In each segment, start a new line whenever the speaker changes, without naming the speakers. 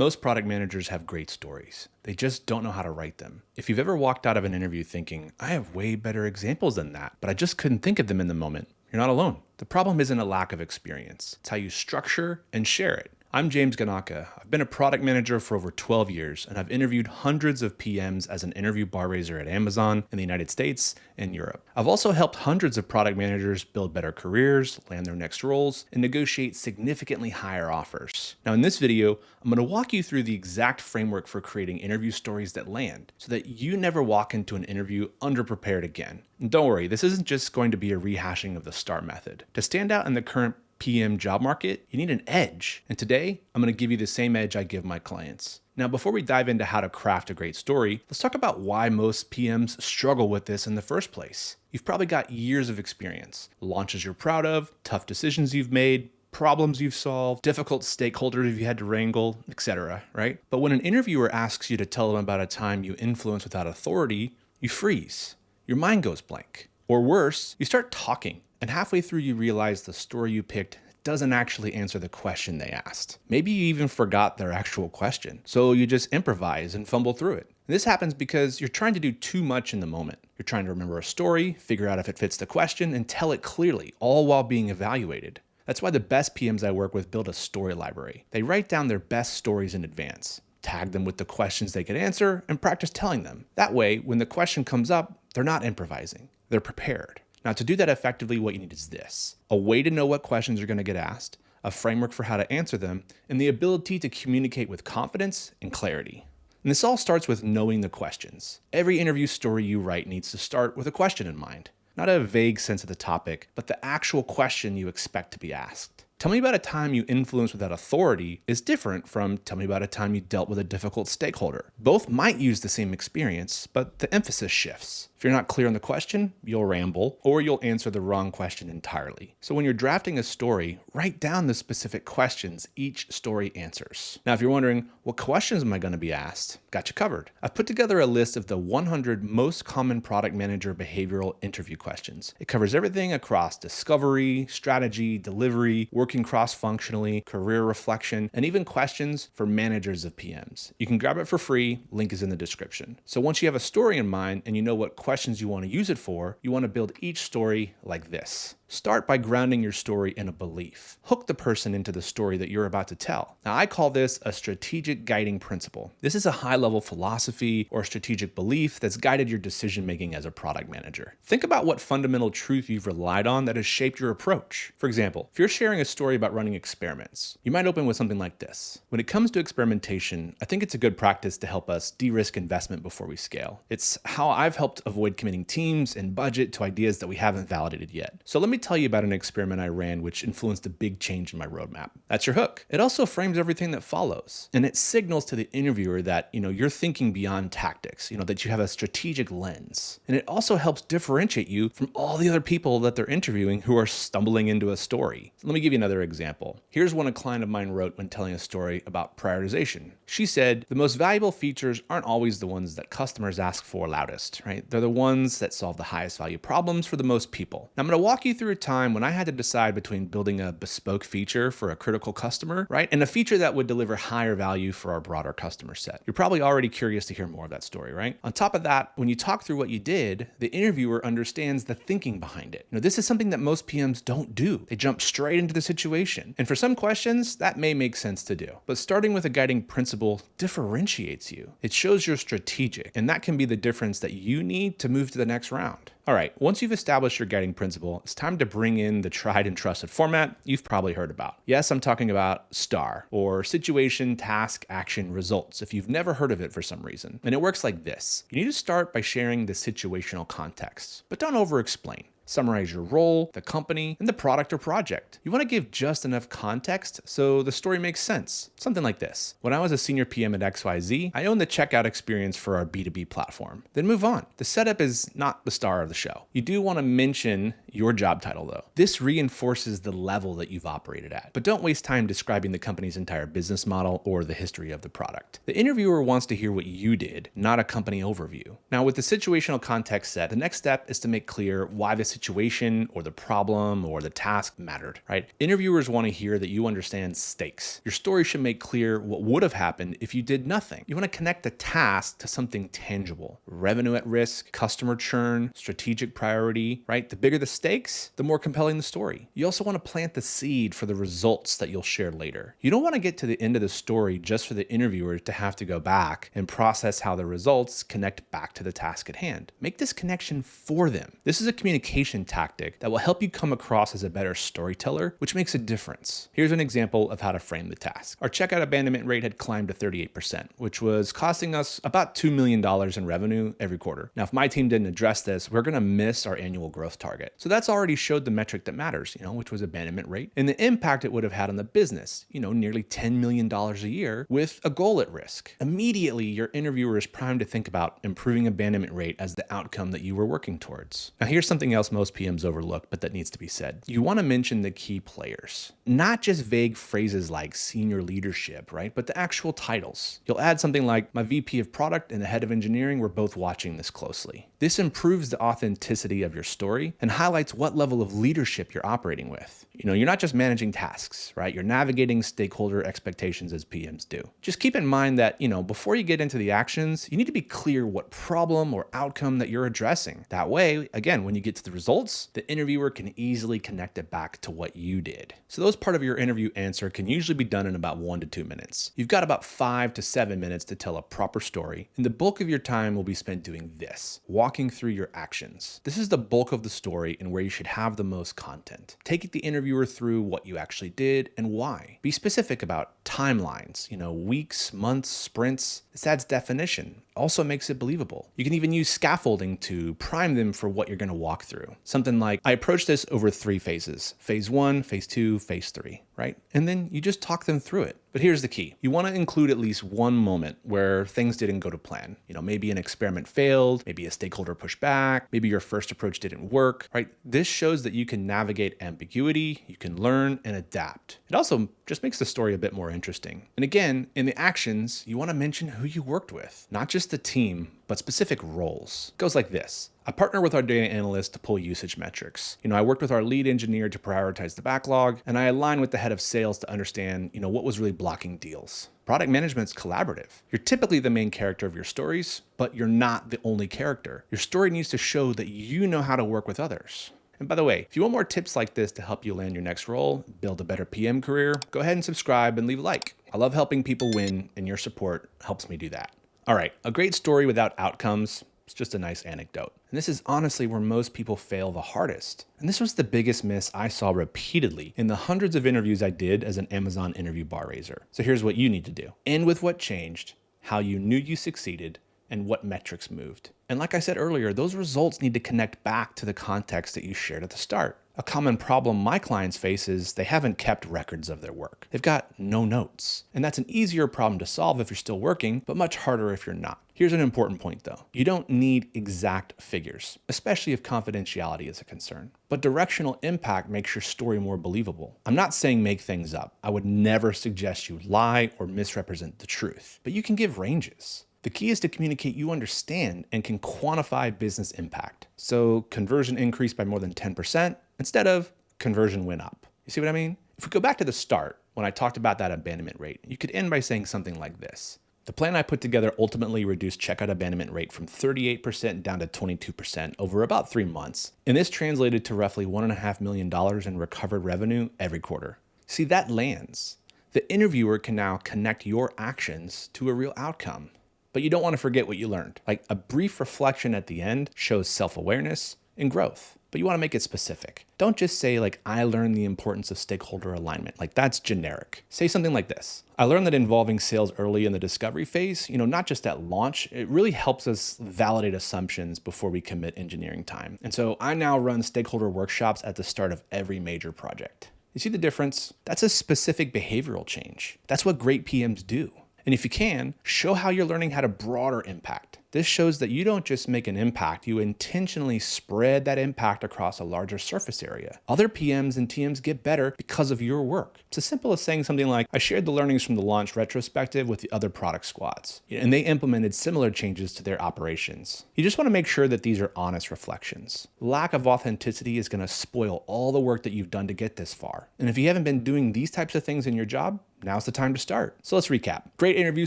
Most product managers have great stories. They just don't know how to write them. If you've ever walked out of an interview thinking, I have way better examples than that, but I just couldn't think of them in the moment, you're not alone. The problem isn't a lack of experience. It's how you structure and share it. I'm James Ganaka. I've been a product manager for over 12 years, and I've interviewed hundreds of PMs as an interview bar raiser at Amazon in the United States and Europe. I've also helped hundreds of product managers build better careers, land their next roles, and negotiate significantly higher offers. Now in this video, I'm going to walk you through the exact framework for creating interview stories that land, so that you never walk into an interview underprepared again. And don't worry, this isn't just going to be a rehashing of the STAR method. To stand out in the current PM job market, you need an edge. And today, I'm going to give you the same edge I give my clients. Now, before we dive into how to craft a great story, let's talk about why most PMs struggle with this in the first place. You've probably got years of experience, launches you're proud of, tough decisions you've made, problems you've solved, difficult stakeholders you've had to wrangle, etc., right? But when an interviewer asks you to tell them about a time you influenced without authority, you freeze. Your mind goes blank. Or worse, you start talking. And halfway through, you realize the story you picked doesn't actually answer the question they asked. Maybe you even forgot their actual question, so you just improvise and fumble through it. This happens because you're trying to do too much in the moment. You're trying to remember a story, figure out if it fits the question, and tell it clearly, all while being evaluated. That's why the best PMs I work with build a story library. They write down their best stories in advance, tag them with the questions they could answer, and practice telling them. That way, when the question comes up, they're not improvising, they're prepared. Now, to do that effectively, what you need is this: a way to know what questions are going to get asked, a framework for how to answer them, and the ability to communicate with confidence and clarity. And this all starts with knowing the questions. Every interview story you write needs to start with a question in mind, not a vague sense of the topic, but the actual question you expect to be asked. Tell me about a time you influenced without authority is different from tell me about a time you dealt with a difficult stakeholder. Both might use the same experience, but the emphasis shifts. If you're not clear on the question, you'll ramble, or you'll answer the wrong question entirely. So when you're drafting a story, write down the specific questions each story answers. Now, if you're wondering, what questions am I going to be asked? Got you covered. I've put together a list of the 100 most common product manager behavioral interview questions. It covers everything across discovery, strategy, delivery, working cross-functionally, career reflection, and even questions for managers of PMs. You can grab it for free. Link is in the description. So once you have a story in mind and you know what questions you want to use it for, you want to build each story like this. Start by grounding your story in a belief. Hook the person into the story that you're about to tell. Now, I call this a strategic guiding principle. This is a high-level philosophy or strategic belief that's guided your decision-making as a product manager. Think about what fundamental truth you've relied on that has shaped your approach. For example, if you're sharing a story about running experiments, you might open with something like this: when it comes to experimentation, I think it's a good practice to help us de-risk investment before we scale. It's how I've helped avoid committing teams and budget to ideas that we haven't validated yet. So let me tell you about an experiment I ran which influenced a big change in my roadmap. That's your hook. It also frames everything that follows, and it signals to the interviewer that, you're thinking beyond tactics, that you have a strategic lens. And it also helps differentiate you from all the other people that they're interviewing who are stumbling into a story. Let me give you another example. Here's one a client of mine wrote when telling a story about prioritization. She said, the most valuable features aren't always the ones that customers ask for loudest, right? They're the ones that solve the highest value problems for the most people. Now, I'm going to walk you through a time when I had to decide between building a bespoke feature for a critical customer, right, and a feature that would deliver higher value for our broader customer set. You're probably already curious to hear more of that story, right? On top of that, when you talk through what you did, the interviewer understands the thinking behind it. This is something that most PMs don't do. They jump straight into the situation. And for some questions, that may make sense to do. But starting with a guiding principle differentiates you. It shows you're strategic, and that can be the difference that you need to move to the next round. All right, once you've established your guiding principle, it's time to bring in the tried and trusted format you've probably heard about. Yes, I'm talking about STAR, or situation, task, action, results, if you've never heard of it for some reason. And it works like this. You need to start by sharing the situational context, but don't over-explain. Summarize your role, the company, and the product or project. You want to give just enough context so the story makes sense. Something like this: when I was a senior PM at XYZ, I owned the checkout experience for our B2B platform. Then move on. The setup is not the star of the show. You do want to mention your job title though. This reinforces the level that you've operated at. But don't waste time describing the company's entire business model or the history of the product. The interviewer wants to hear what you did, not a company overview. Now, with the situational context set, the next step is to make clear why the situation or the problem or the task mattered, right? Interviewers want to hear that you understand stakes. Your story should make clear what would have happened if you did nothing. You want to connect the task to something tangible. Revenue at risk, customer churn, strategic priority, right? The bigger the stakes, the more compelling the story. You also want to plant the seed for the results that you'll share later. You don't want to get to the end of the story just for the interviewer to have to go back and process how the results connect back to the task at hand. Make this connection for them. This is a communication tactic that will help you come across as a better storyteller, which makes a difference. Here's an example of how to frame the task. Our checkout abandonment rate had climbed to 38%, which was costing us about $2 million in revenue every quarter. Now, if my team didn't address this, we're going to miss our annual growth target. So that's already showed the metric that matters, which was abandonment rate and the impact it would have had on the business, nearly $10 million a year with a goal at risk. Immediately, your interviewer is primed to think about improving abandonment rate as the outcome that you were working towards. Now, here's something else most PMs overlook, but that needs to be said. You want to mention the key players, not just vague phrases like senior leadership, right? But the actual titles. You'll add something like, my VP of product and the head of engineering were both watching this closely. This improves the authenticity of your story and highlights what level of leadership you're operating with. You're not just managing tasks, right? You're navigating stakeholder expectations as PMs do. Just keep in mind that, before you get into the actions, you need to be clear what problem or outcome that you're addressing. That way, again, when you get to the results, the interviewer can easily connect it back to what you did. So those part of your interview answer can usually be done in about 1 to 2 minutes. You've got about 5 to 7 minutes to tell a proper story, and the bulk of your time will be spent doing this, walking through your actions. This is the bulk of the story and where you should have the most content. Take the interviewer through what you actually did and why. Be specific about timelines, weeks, months, sprints. This adds definition. Also makes it believable. You can even use scaffolding to prime them for what you're going to walk through. Something like, I approach this over 3 phases. Phase 1, phase 2, phase 3, right? And then you just talk them through it. But here's the key. You want to include at least one moment where things didn't go to plan. Maybe an experiment failed, maybe a stakeholder pushed back, maybe your first approach didn't work, right? This shows that you can navigate ambiguity, you can learn and adapt. It also just makes the story a bit more interesting. And again, in the actions, you want to mention who you worked with, not just the team, but specific roles. It goes like this. I partner with our data analyst to pull usage metrics. I worked with our lead engineer to prioritize the backlog, and I align with the head of sales to understand, what was really blocking deals. Product management's collaborative. You're typically the main character of your stories, but you're not the only character. Your story needs to show that you know how to work with others. And by the way, if you want more tips like this to help you land your next role, build a better PM career, go ahead and subscribe and leave a like. I love helping people win, and your support helps me do that. All right, a great story without outcomes, it's just a nice anecdote. And this is honestly where most people fail the hardest. And this was the biggest miss I saw repeatedly in the hundreds of interviews I did as an Amazon interview bar raiser. So here's what you need to do. End with what changed, how you knew you succeeded, and what metrics moved. And like I said earlier, those results need to connect back to the context that you shared at the start. A common problem my clients face is they haven't kept records of their work. They've got no notes. And that's an easier problem to solve if you're still working, but much harder if you're not. Here's an important point though. You don't need exact figures, especially if confidentiality is a concern. But directional impact makes your story more believable. I'm not saying make things up. I would never suggest you lie or misrepresent the truth, but you can give ranges. The key is to communicate you understand and can quantify business impact. So conversion increased by more than 10% instead of conversion went up. You see what I mean? If we go back to the start, when I talked about that abandonment rate, you could end by saying something like this. The plan I put together ultimately reduced checkout abandonment rate from 38% down to 22% over about 3 months. And this translated to roughly $1.5 million in recovered revenue every quarter. See, that lands. The interviewer can now connect your actions to a real outcome. But you don't want to forget what you learned. Like a brief reflection at the end shows self-awareness and growth, but you want to make it specific. Don't just say I learned the importance of stakeholder alignment. That's generic. Say something like this. I learned that involving sales early in the discovery phase, not just at launch, it really helps us validate assumptions before we commit engineering time. And so I now run stakeholder workshops at the start of every major project. You see the difference? That's a specific behavioral change. That's what great PMs do. And if you can, show how you're learning how to broader impact. This shows that you don't just make an impact, you intentionally spread that impact across a larger surface area. Other PMs and TMs get better because of your work. It's as simple as saying something like, I shared the learnings from the launch retrospective with the other product squads, and they implemented similar changes to their operations. You just want to make sure that these are honest reflections. Lack of authenticity is going to spoil all the work that you've done to get this far. And if you haven't been doing these types of things in your job, now's the time to start. So let's recap. Great interview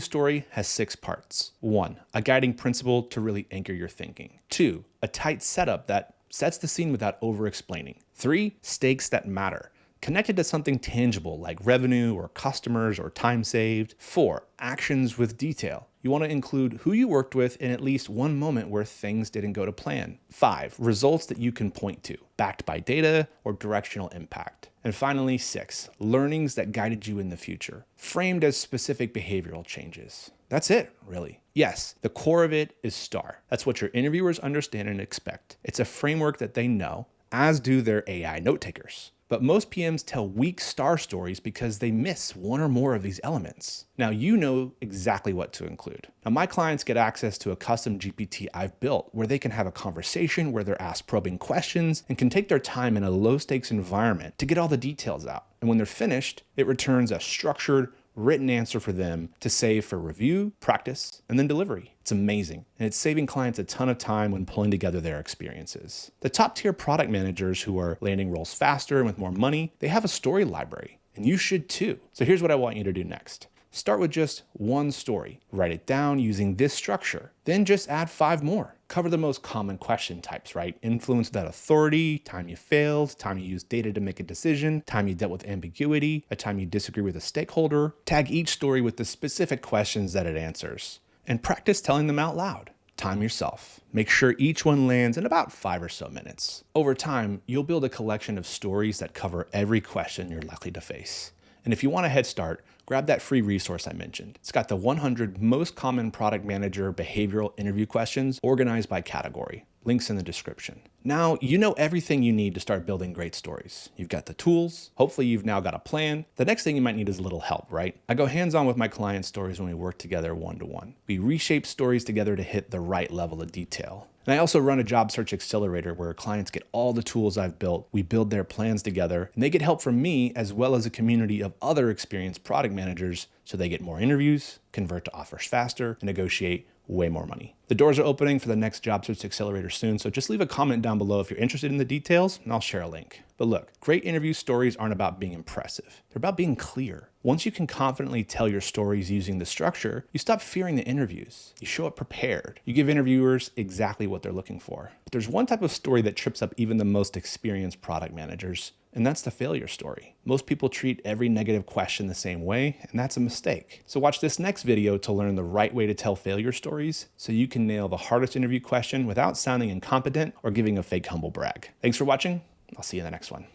story has 6 parts. 1, a guiding principle to really anchor your thinking. 2, a tight setup that sets the scene without over-explaining. 3, stakes that matter, connected to something tangible like revenue or customers or time saved. 4, actions with detail. You want to include who you worked with in at least one moment where things didn't go to plan. 5, results that you can point to, backed by data or directional impact. And finally, 6, learnings that guided you in the future, framed as specific behavioral changes. That's it, really. Yes, the core of it is STAR. That's what your interviewers understand and expect. It's a framework that they know, as do their AI note takers. But most PMs tell weak STAR stories because they miss one or more of these elements. Now you know exactly what to include. Now my clients get access to a custom GPT I've built where they can have a conversation where they're asked probing questions and can take their time in a low stakes environment to get all the details out. And when they're finished, it returns a structured, written answer for them to save for review, practice, and then delivery. It's amazing, and it's saving clients a ton of time when pulling together their experiences. The top tier product managers who are landing roles faster and with more money, they have a story library, and you should too. So here's what I want you to do next. Start with just one story. Write it down using this structure. Then just add 5 more. Cover the most common question types, right? Influence without authority, time you failed, time you used data to make a decision, time you dealt with ambiguity, a time you disagree with a stakeholder. Tag each story with the specific questions that it answers. And practice telling them out loud. Time yourself. Make sure each one lands in about 5 or so minutes. Over time, you'll build a collection of stories that cover every question you're likely to face. And if you want a head start, grab that free resource I mentioned. It's got the 100 most common product manager behavioral interview questions organized by category. Links in the description. Now you know everything you need to start building great stories. You've got the tools. Hopefully you've now got a plan. The next thing you might need is a little help, right? I go hands-on with my clients' stories when we work together one-to-one. We reshape stories together to hit the right level of detail. And I also run a job search accelerator where clients get all the tools I've built. We build their plans together, and they get help from me as well as a community of other experienced product managers so they get more interviews, convert to offers faster, and negotiate way more money. The doors are opening for the next job search accelerator soon, so just leave a comment down below if you're interested in the details, and I'll share a link. But look, great interview stories aren't about being impressive. They're about being clear. Once you can confidently tell your stories using the structure, you stop fearing the interviews. You show up prepared. You give interviewers exactly what they're looking for. But there's one type of story that trips up even the most experienced product managers, and that's the failure story. Most people treat every negative question the same way, and that's a mistake. So watch this next video to learn the right way to tell failure stories so you can nail the hardest interview question without sounding incompetent or giving a fake humble brag. Thanks for watching. I'll see you in the next one.